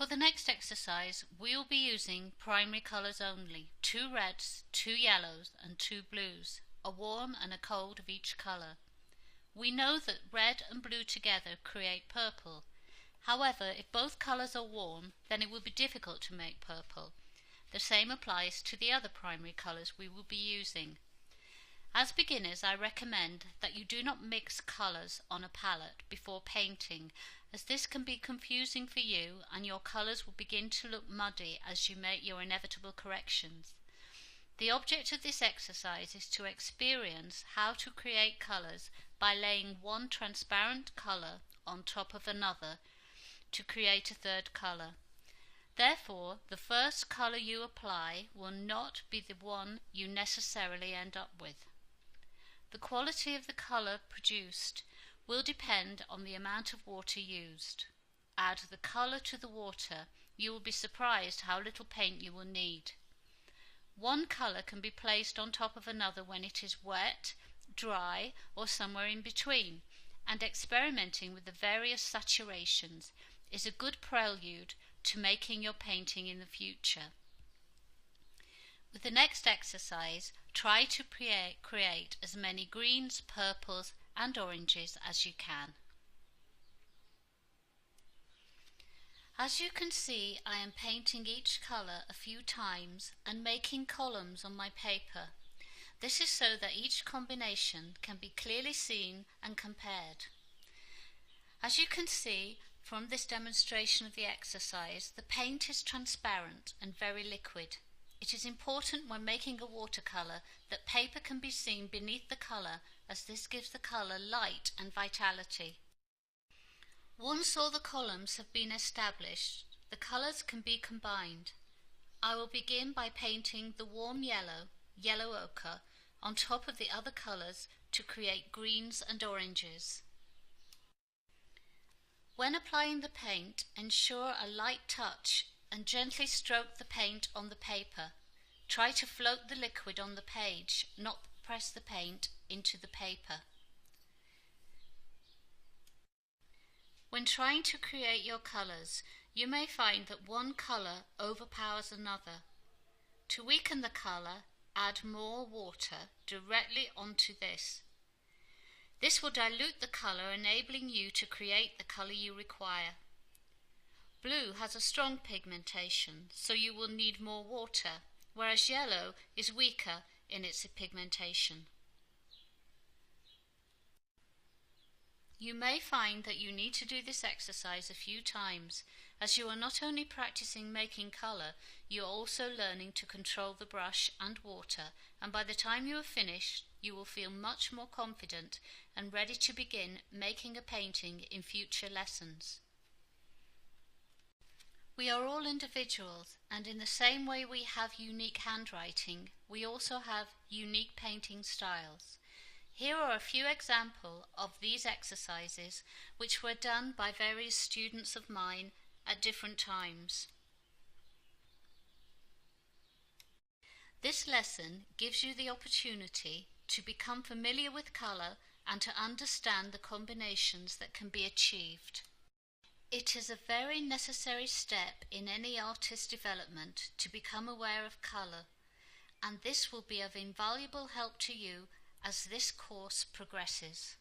For the next exercise, we will be using primary colours only, 2 reds, 2 yellows and 2 blues, a warm and a cold of each colour. We know that red and blue together create purple. However, if both colours are warm, then it will be difficult to make purple. The same applies to the other primary colours we will be using. As beginners, I recommend that you do not mix colours on a palette before painting, as this can be confusing for you and your colours will begin to look muddy as you make your inevitable corrections. The object of this exercise is to experience how to create colours by laying one transparent colour on top of another to create a third colour. Therefore, the first colour you apply will not be the one you necessarily end up with. The quality of the colour produced will depend on the amount of water used. Add the colour to the water, you will be surprised how little paint you will need. One colour can be placed on top of another when it is wet, dry, or somewhere in between, and experimenting with the various saturations is a good prelude to making your painting in the future. With the next exercise, try to create as many greens, purples and oranges as you can. As you can see, I am painting each colour a few times and making columns on my paper. This is so that each combination can be clearly seen and compared. As you can see from this demonstration of the exercise, the paint is transparent and very liquid. It is important when making a watercolour that paper can be seen beneath the colour, as this gives the colour light and vitality. Once all the columns have been established, the colours can be combined. I will begin by painting the warm yellow ochre, on top of the other colours to create greens and oranges. When applying the paint, ensure a light touch and gently stroke the paint on the paper. Try to float the liquid on the page, not press the paint into the paper. When trying to create your colours, you may find that one colour overpowers another. To weaken the colour, add more water directly onto this. This will dilute the colour, enabling you to create the colour you require. Blue has a strong pigmentation, so you will need more water, whereas yellow is weaker in its pigmentation. You may find that you need to do this exercise a few times, as you are not only practicing making colour, you are also learning to control the brush and water, and by the time you are finished, you will feel much more confident and ready to begin making a painting in future lessons. We are all individuals, and in the same way we have unique handwriting, we also have unique painting styles. Here are a few examples of these exercises which were done by various students of mine at different times. This lesson gives you the opportunity to become familiar with colour and to understand the combinations that can be achieved. It is a very necessary step in any artist's development to become aware of colour, and this will be of invaluable help to you as this course progresses.